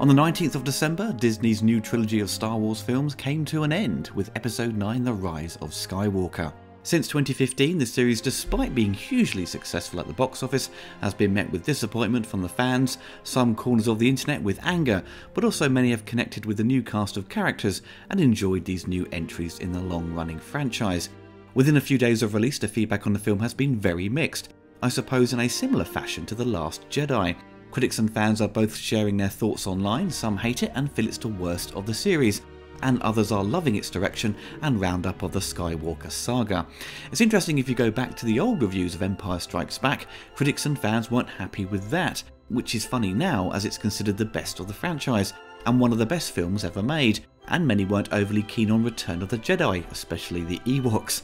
On the 19th of December, Disney's new trilogy of Star Wars films came to an end with Episode 9 The Rise of Skywalker. Since 2015, the series, despite being hugely successful at the box office, has been met with disappointment from the fans, some corners of the internet with anger, but also many have connected with the new cast of characters and enjoyed these new entries in the long-running franchise. Within a few days of release, the feedback on the film has been very mixed, I suppose in a similar fashion to The Last Jedi. Critics and fans are both sharing their thoughts online, some hate it and feel it's the worst of the series, and others are loving its direction and roundup of the Skywalker saga. It's interesting, if you go back to the old reviews of Empire Strikes Back, critics and fans weren't happy with that, which is funny now as it's considered the best of the franchise, and one of the best films ever made, and many weren't overly keen on Return of the Jedi, especially the Ewoks.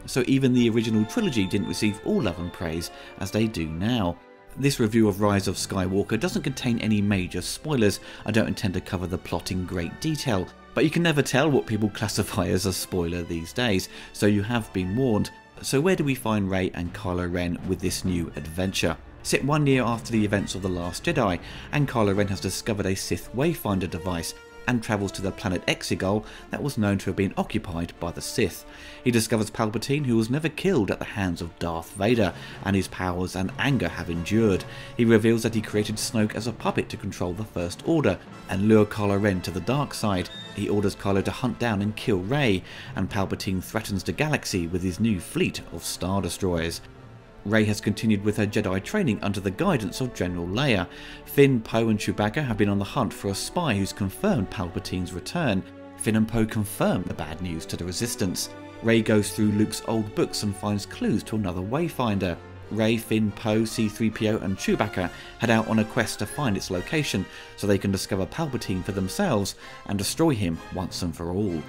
So even the original trilogy didn't receive all love and praise as they do now. This review of Rise of Skywalker doesn't contain any major spoilers. I don't intend to cover the plot in great detail, but you can never tell what people classify as a spoiler these days, so you have been warned. So where do we find Rey and Kylo Ren with this new adventure? Set 1 year after the events of The Last Jedi, and Kylo Ren has discovered a Sith Wayfinder device and travels to the planet Exegol that was known to have been occupied by the Sith. He discovers Palpatine, who was never killed at the hands of Darth Vader, and his powers and anger have endured. He reveals that he created Snoke as a puppet to control the First Order and lure Kylo Ren to the dark side. He orders Kylo to hunt down and kill Rey, and Palpatine threatens the galaxy with his new fleet of Star Destroyers. Rey has continued with her Jedi training under the guidance of General Leia. Finn, Poe and Chewbacca have been on the hunt for a spy who's confirmed Palpatine's return. Finn and Poe confirm the bad news to the Resistance. Rey goes through Luke's old books and finds clues to another Wayfinder. Rey, Finn, Poe, C-3PO and Chewbacca head out on a quest to find its location so they can discover Palpatine for themselves and destroy him once and for all.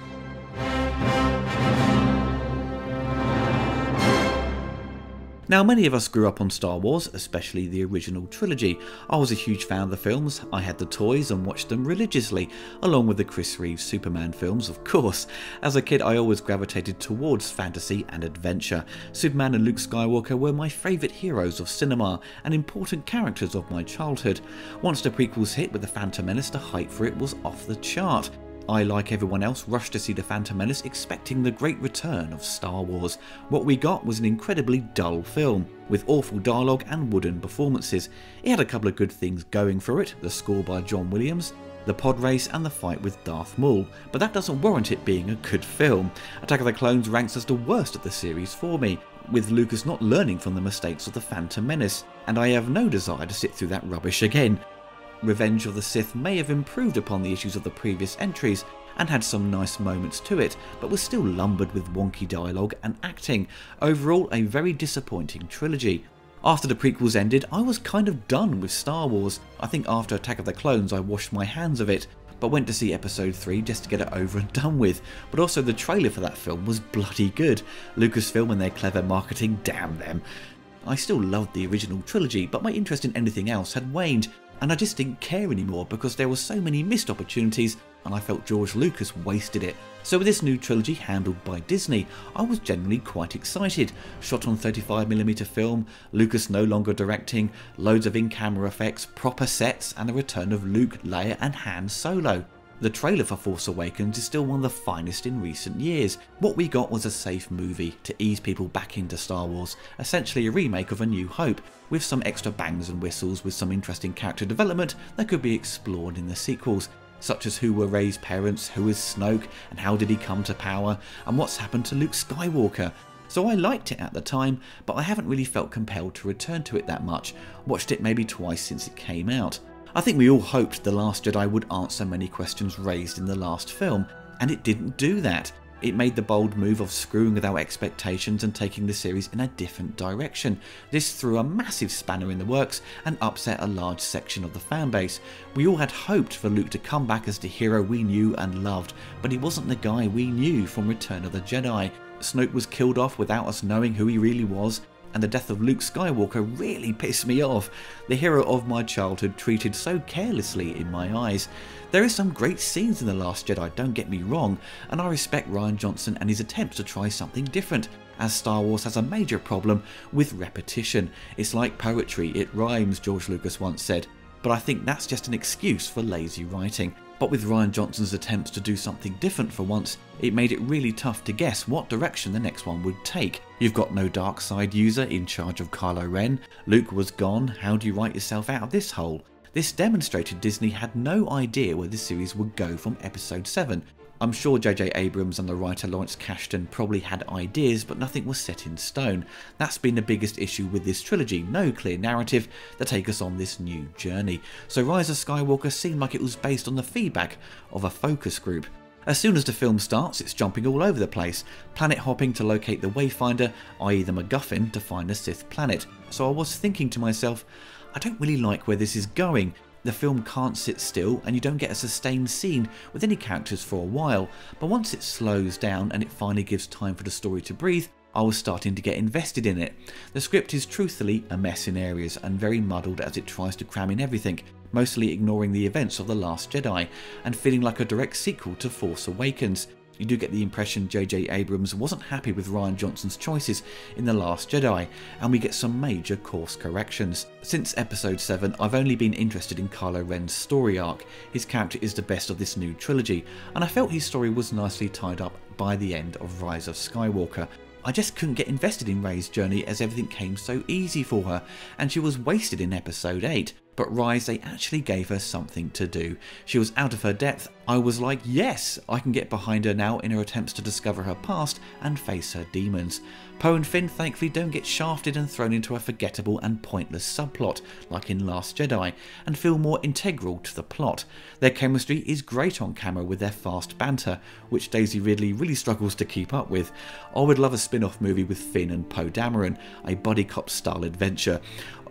Now, many of us grew up on Star Wars, especially the original trilogy. I was a huge fan of the films, I had the toys and watched them religiously, along with the Chris Reeves Superman films, of course. As a kid, I always gravitated towards fantasy and adventure. Superman and Luke Skywalker were my favourite heroes of cinema and important characters of my childhood. Once the prequels hit with The Phantom Menace, the hype for it was off the chart. I, like everyone else, rushed to see The Phantom Menace expecting the great return of Star Wars. What we got was an incredibly dull film, with awful dialogue and wooden performances. It had a couple of good things going for it, the score by John Williams, the pod race and the fight with Darth Maul, but that doesn't warrant it being a good film. Attack of the Clones ranks as the worst of the series for me, with Lucas not learning from the mistakes of The Phantom Menace, and I have no desire to sit through that rubbish again. Revenge of the Sith may have improved upon the issues of the previous entries and had some nice moments to it, but was still lumbered with wonky dialogue and acting. Overall, a very disappointing trilogy. After the prequels ended, I was kind of done with Star Wars. I think after Attack of the Clones I washed my hands of it, but went to see Episode 3 just to get it over and done with. But also the trailer for that film was bloody good. Lucasfilm and their clever marketing, damn them. I still loved the original trilogy, but my interest in anything else had waned, and I just didn't care anymore because there were so many missed opportunities and I felt George Lucas wasted it. So with this new trilogy handled by Disney, I was generally quite excited. Shot on 35mm film, Lucas no longer directing, loads of in-camera effects, proper sets and the return of Luke, Leia and Han Solo. The trailer for Force Awakens is still one of the finest in recent years. What we got was a safe movie to ease people back into Star Wars, essentially a remake of A New Hope, with some extra bangs and whistles with some interesting character development that could be explored in the sequels, such as who were Rey's parents, who is Snoke, and how did he come to power, and what's happened to Luke Skywalker. So I liked it at the time, but I haven't really felt compelled to return to it that much. Watched it maybe twice since it came out. I think we all hoped The Last Jedi would answer many questions raised in the last film, and it didn't do that. It made the bold move of screwing with our expectations and taking the series in a different direction. This threw a massive spanner in the works and upset a large section of the fanbase. We all had hoped for Luke to come back as the hero we knew and loved, but he wasn't the guy we knew from Return of the Jedi. Snoke was killed off without us knowing who he really was, and the death of Luke Skywalker really pissed me off. The hero of my childhood treated so carelessly in my eyes. There is some great scenes in The Last Jedi, don't get me wrong, and I respect Rian Johnson and his attempts to try something different, as Star Wars has a major problem with repetition. It's like poetry, it rhymes, George Lucas once said. but I think that's just an excuse for lazy writing. But with Rian Johnson's attempts to do something different for once, it made it really tough to guess what direction the next one would take. You've got no dark side user in charge of Kylo Ren, Luke was gone, how do you write yourself out of this hole? This demonstrated Disney had no idea where the series would go from episode 7. I'm sure J.J. Abrams and the writer Lawrence Kasdan probably had ideas, but nothing was set in stone. That's been the biggest issue with this trilogy, no clear narrative to take us on this new journey. So Rise of Skywalker seemed like it was based on the feedback of a focus group. As soon as the film starts, it's jumping all over the place, planet hopping to locate the Wayfinder, i.e. the MacGuffin, to find the Sith planet. So I was thinking to myself, I don't really like where this is going. The film can't sit still and you don't get a sustained scene with any characters for a while, but once it slows down and it finally gives time for the story to breathe, I was starting to get invested in it. The script is truthfully a mess in areas and very muddled as it tries to cram in everything, mostly ignoring the events of The Last Jedi and feeling like a direct sequel to Force Awakens. You do get the impression J.J. Abrams wasn't happy with Rian Johnson's choices in The Last Jedi, and we get some major course corrections. Since episode 7, I've only been interested in Kylo Ren's story arc. His character is the best of this new trilogy, and I felt his story was nicely tied up by the end of Rise of Skywalker. I just couldn't get invested in Rey's journey as everything came so easy for her, and she was wasted in episode 8. But Rise, they actually gave her something to do. She was out of her depth. I was like, yes, I can get behind her now in her attempts to discover her past and face her demons. Poe and Finn thankfully don't get shafted and thrown into a forgettable and pointless subplot like in Last Jedi, and feel more integral to the plot. Their chemistry is great on camera with their fast banter, which Daisy Ridley really struggles to keep up with. I would love a spin-off movie with Finn and Poe Dameron, a buddy cop style adventure.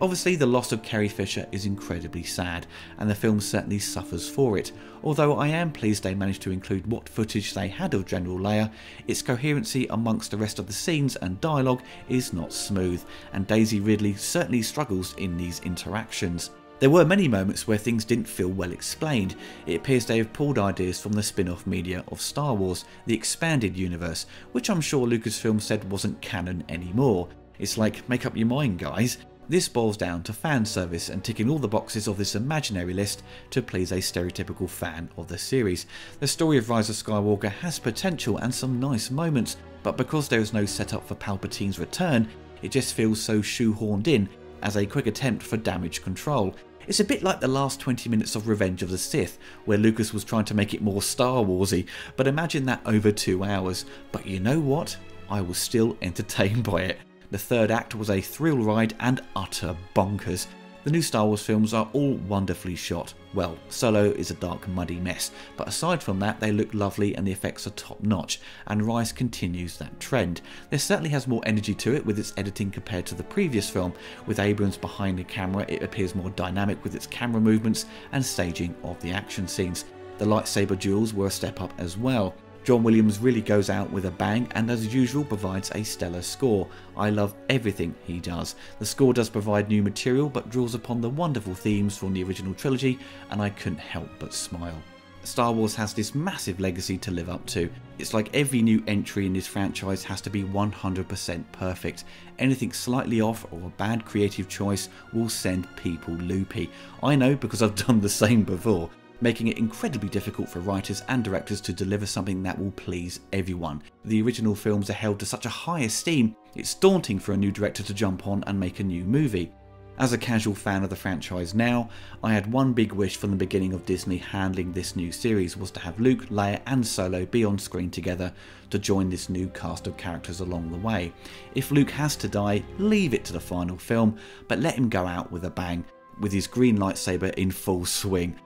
Obviously the loss of Carrie Fisher is incredibly sad, and the film certainly suffers for it, although I am pleased they managed to include what footage they had of General Leia. Its coherency amongst the rest of the scenes and dialogue is not smooth, and Daisy Ridley certainly struggles in these interactions. There were many moments where things didn't feel well explained. It appears they have pulled ideas from the spin-off media of Star Wars, the expanded universe, which I'm sure Lucasfilm said wasn't canon anymore. It's like, make up your mind guys. This boils down to fan service and ticking all the boxes of this imaginary list to please a stereotypical fan of the series. The story of Rise of Skywalker has potential and some nice moments, but because there is no setup for Palpatine's return, it just feels so shoehorned in as a quick attempt for damage control. It's a bit like the last 20 minutes of Revenge of the Sith, where Lucas was trying to make it more Star Warsy, but imagine that over 2 hours. But you know what? I was still entertained by it. The third act was a thrill ride and utter bonkers. The new Star Wars films are all wonderfully shot. Well, Solo is a dark, muddy mess, but aside from that they look lovely and the effects are top notch, and Rise continues that trend. There certainly has more energy to it with its editing compared to the previous film. With Abrams behind the camera, it appears more dynamic with its camera movements and staging of the action scenes. The lightsaber duels were a step up as well. John Williams really goes out with a bang and as usual provides a stellar score. I love everything he does. The score does provide new material but draws upon the wonderful themes from the original trilogy, and I couldn't help but smile. Star Wars has this massive legacy to live up to. It's like every new entry in this franchise has to be 100% perfect. Anything slightly off or a bad creative choice will send people loopy. I know because I've done the same before, making it incredibly difficult for writers and directors to deliver something that will please everyone. The original films are held to such a high esteem, it's daunting for a new director to jump on and make a new movie. As a casual fan of the franchise now, I had one big wish from the beginning of Disney handling this new series was to have Luke, Leia and Solo be on screen together to join this new cast of characters along the way. If Luke has to die, leave it to the final film, but let him go out with a bang, with his green lightsaber in full swing.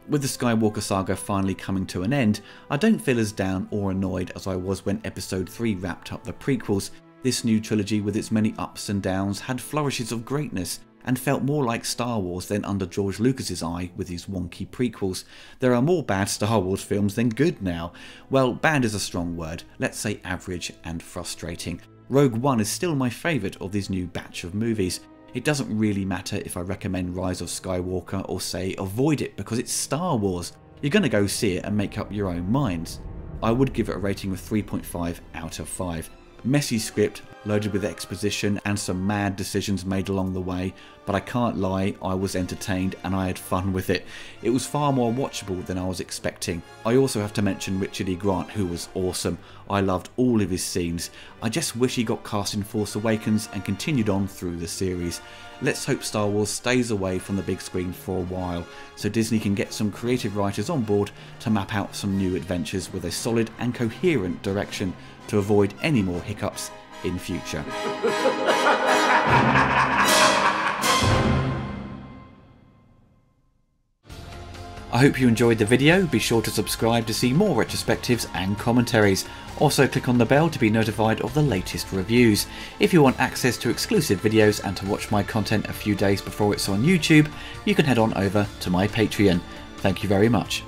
With the Skywalker saga finally coming to an end, I don't feel as down or annoyed as I was when episode 3 wrapped up the prequels. This new trilogy with its many ups and downs had flourishes of greatness and felt more like Star Wars than under George Lucas's eye with his wonky prequels. There are more bad Star Wars films than good now. Well, bad is a strong word, let's say average and frustrating. Rogue One is still my favourite of this new batch of movies. It doesn't really matter if I recommend Rise of Skywalker or say avoid it because it's Star Wars. You're going to go see it and make up your own minds. I would give it a rating of 3.5 out of 5. Messy script, loaded with exposition and some mad decisions made along the way, but I can't lie, I was entertained and I had fun with it. It was far more watchable than I was expecting. I also have to mention Richard E. Grant, who was awesome. I loved all of his scenes. I just wish he got cast in Force Awakens and continued on through the series. Let's hope Star Wars stays away from the big screen for a while, so Disney can get some creative writers on board to map out some new adventures with a solid and coherent direction to avoid any more hiccups in future. I hope you enjoyed the video. Be sure to subscribe to see more retrospectives and commentaries. Also click on the bell to be notified of the latest reviews. If you want access to exclusive videos and to watch my content a few days before it's on YouTube, you can head on over to my Patreon. Thank you very much.